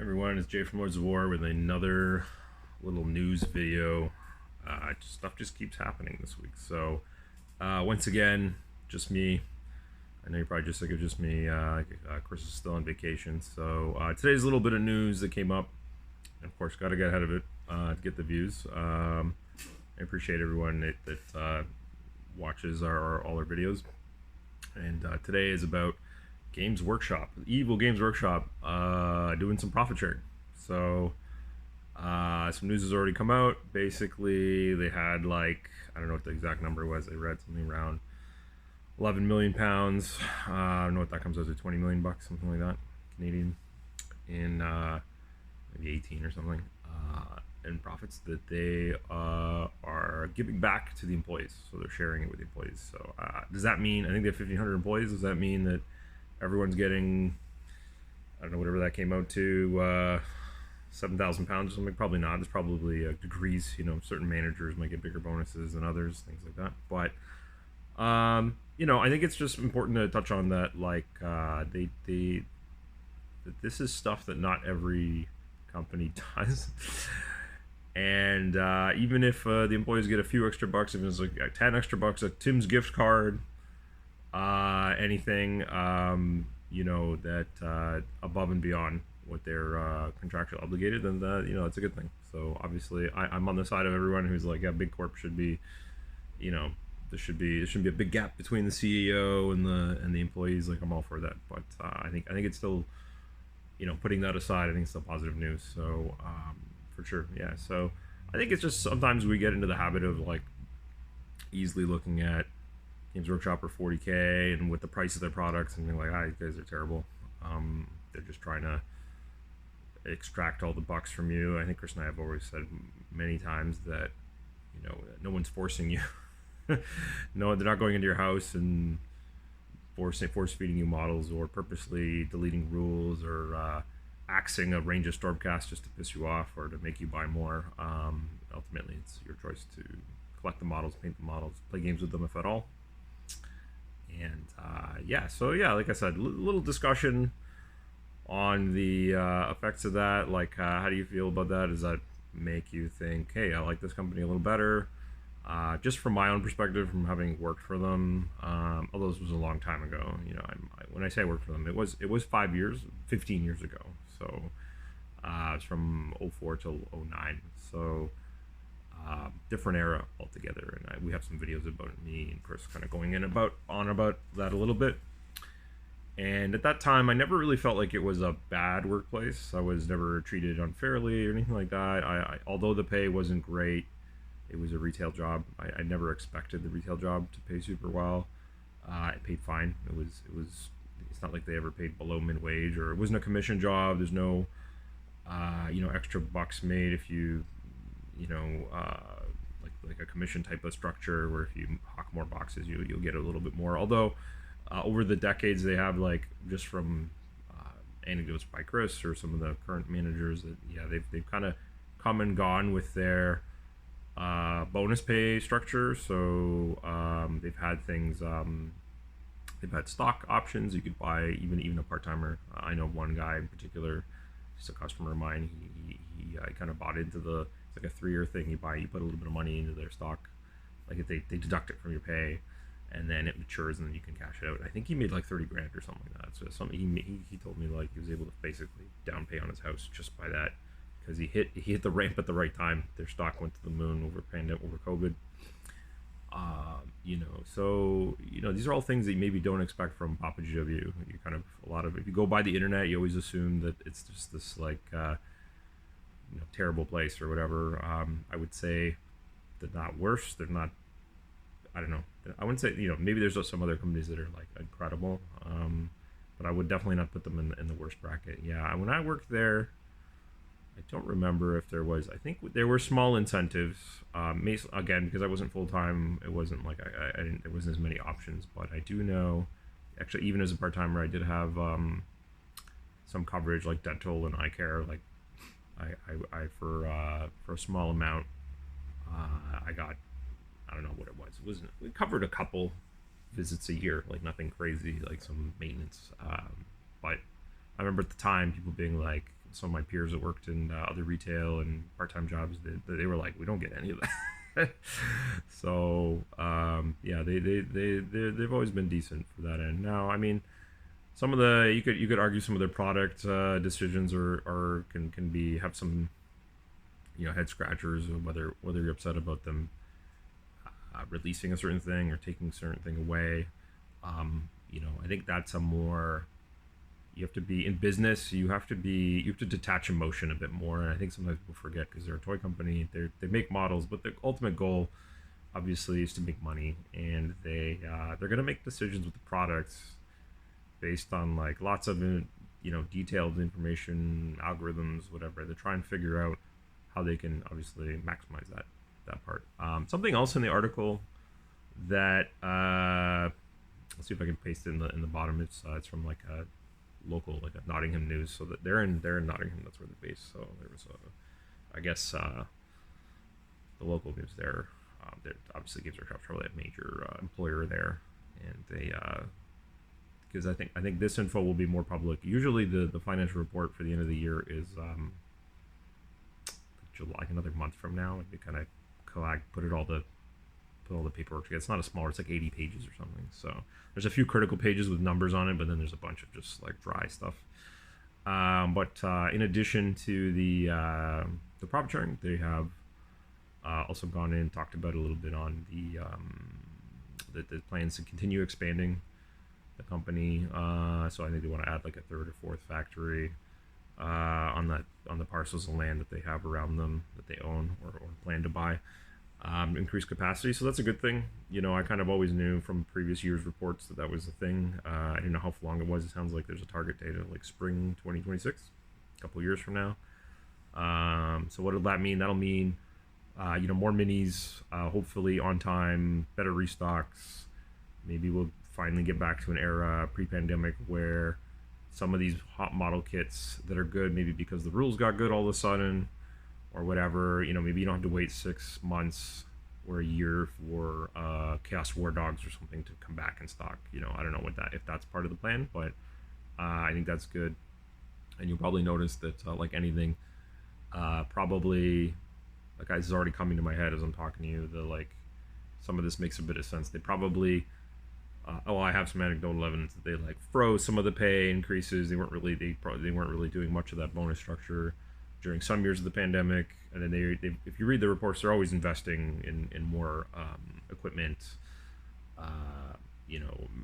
Everyone, it's Jay from Lords of War with another little news video. Stuff just keeps happening this week. So, once again, just me. I know you're probably just sick of just me. Chris is still on vacation. So, today's a little bit of news that came up. And of course, got to get ahead of it to get the views. I appreciate everyone that watches all our videos. And today is about Games Workshop, Evil Games Workshop, doing some profit sharing. So some news has already come out. Basically, they had I don't know what the exact number was. They read something around 11 million pounds. I don't know what that comes out to, 20 million bucks, something like that, Canadian, in maybe 18 or something, in profits that they are giving back to the employees. So they're sharing it with the employees. So does that mean, I think they have 1,500 employees, does that mean that everyone's getting, I don't know, whatever that came out to, 7,000 pounds or something? Probably not. There's probably degrees. Certain managers might get bigger bonuses than others, things like that. But I think it's just important to touch on that. That this is stuff that not every company does. And even if the employees get a few extra bucks, if it's like 10 extra bucks, a Tim's gift card, anything, that above and beyond what they're contractually obligated, then it's a good thing. So obviously, I'm on the side of everyone who's like, yeah, big corp should be, there shouldn't be a big gap between the CEO and the employees. Like, I'm all for that, but I think it's still, putting that aside, I think it's still positive news. So for sure, yeah. So I think it's just sometimes we get into the habit of easily looking at Games Workshop or 40K and with the price of their products and being like, you guys are terrible. They're just trying to extract all the bucks from you. I think Chris and I have always said many times that no one's forcing you. No, they're not going into your house and force feeding you models or purposely deleting rules or axing a range of Stormcast just to piss you off or to make you buy more. Ultimately, it's your choice to collect the models, paint the models, play games with them if at all. And like I said, little discussion on the effects of that. How do you feel about that? Does that make you think, hey, I like this company a little better? Just from my own perspective, from having worked for them, although this was a long time ago, when I say I worked for them, it was 15 years ago. So it's from 04 till 09. So different era altogether. And we have some videos about me and Chris kind of going on about that a little bit. And at that time, I never really felt like it was a bad workplace. I was never treated unfairly or anything like that. Although the pay wasn't great, it was a retail job. I never expected the retail job to pay super well. It paid fine. It's not like they ever paid below min wage, or it wasn't a commission job. There's no, extra bucks made if you, like a commission type of structure where if you hawk more boxes, you'll get a little bit more. Although over the decades, they have just from anecdotes by Chris or some of the current managers that they've kind of come and gone with their bonus pay structure. So they've had things. They've had stock options. You could buy even a part-timer. I know one guy in particular, just a customer of mine. He kind of bought into it's like a 3-year thing. You put a little bit of money into their stock, like if they deduct it from your pay, and then it matures and then you can cash it out. I think he made like 30 grand or something like that. So something he told me he was able to basically down pay on his house just by that, because he hit the ramp at the right time. Their stock went to the moon over COVID. So these are all things that you maybe don't expect from Papa GW. You kind of if you go by the internet, you always assume that it's just this terrible place or whatever. I would say they're not worse. They're not. I don't know. I wouldn't say maybe there's some other companies that are incredible, but I would definitely not put them in the worst bracket. Yeah, when I worked there, I don't remember if there was. I think there were small incentives. Again, because I wasn't full time, it wasn't like I didn't. There wasn't as many options. But I do know, actually, even as a part timer, I did have some coverage like dental and eye care. I for a small amount, I got. I don't know what it was. It covered a couple visits a year, nothing crazy, like some maintenance. But I remember at the time people being like, some of my peers that worked in other retail and part-time jobs, they were like, we don't get any of that. So yeah, they've always been decent for that end. Now, I mean, some of the you could argue some of their product decisions are can be have some head scratchers, whether you're upset about them releasing a certain thing or taking a certain thing away. I think that's a more you have to be in business. You have to detach emotion a bit more, and I think sometimes people forget because they're a toy company. They make models, but the ultimate goal, obviously, is to make money, and they're gonna make decisions with the products based on like lots of detailed information, algorithms, whatever. They try and figure out how they can obviously maximize that part. Something else in the article that let's see if I can paste it in the bottom. It's from like a local, like a Nottingham news. So that they're in Nottingham. That's where they're based. So there was I guess the local news there. That obviously gives Aircraft probably a major employer there, and they because I think this info will be more public. Usually the financial report for the end of the year is July, like another month from now, and they kind of put all the paperwork together. It's not a small, it's like 80 pages or something. So there's a few critical pages with numbers on it, but then there's a bunch of just like dry stuff. But in addition to the profit sharing, they have also gone in and talked about a little bit on the plans to continue expanding the company. So I think they want to add like a third or fourth factory on the parcels of land that they have around them that they own or plan to buy. Increase capacity, so that's a good thing. I kind of always knew from previous years' reports that was a thing. I didn't know how long it was. It sounds like there's a target date of like spring 2026, a couple years from now. So what will that mean? That'll mean more minis, hopefully on time, better restocks. Maybe we'll finally get back to an era pre-pandemic where some of these hot model kits that are good, maybe because the rules got good all of a sudden or whatever, maybe you don't have to wait 6 months or a year for Chaos War Dogs or something to come back in stock. I don't know if that's part of the plan, but I think that's good. And you'll probably notice that like anything, probably, like this is already coming to my head as I'm talking to you, some of this makes a bit of sense. They probably I have some anecdotal evidence that they like froze some of the pay increases. They weren't really doing much of that bonus structure during some years of the pandemic, and then they if you read the reports, they're always investing in more equipment,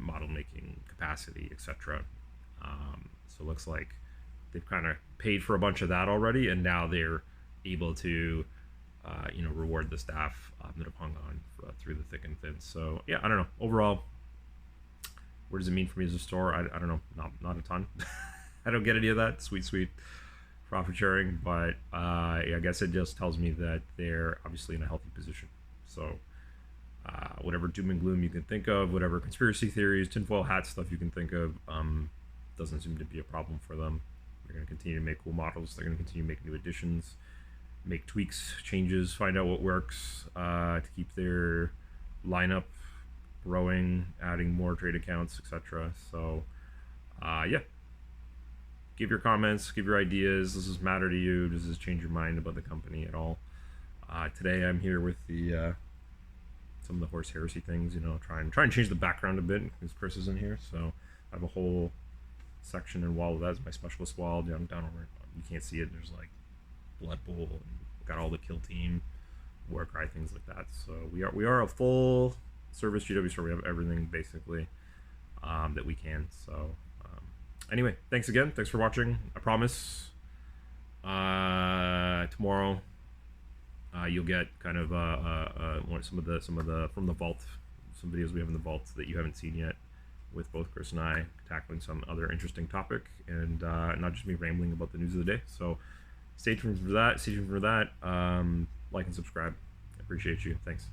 model making capacity, etc. So it looks like they've kind of paid for a bunch of that already, and now they're able to reward the staff that have hung on through the thick and thin. So yeah, I don't know. Overall, what does it mean for me as a store? I don't know. Not a ton. I don't get any of that sweet profit sharing, but I guess it just tells me that they're obviously in a healthy position. So whatever doom and gloom you can think of, whatever conspiracy theories, tinfoil hat stuff you can think of, doesn't seem to be a problem for them. They're going to continue to make cool models. They're going to continue to make new additions, make tweaks, changes, find out what works to keep their lineup growing, adding more trade accounts, etc. So yeah, give your comments, give your ideas. Does this matter to you? Does this change your mind about the company at all? Today I'm here with the some of the horse heresy things, try and change the background a bit because Chris is in here. So I have a whole section and wall of that is my specialist wall down over. You can't see it. There's like Blood Bowl and got all the kill team, war cry, things like that. So we are a full service GW store. We have everything basically that we can. So anyway, thanks again. Thanks for watching. I promise tomorrow you'll get kind of some of the from the vault, some videos we have in the vault that you haven't seen yet, with both Chris and I tackling some other interesting topic, and not just me rambling about the news of the day. So stay tuned for that. Like and subscribe. I appreciate you. Thanks.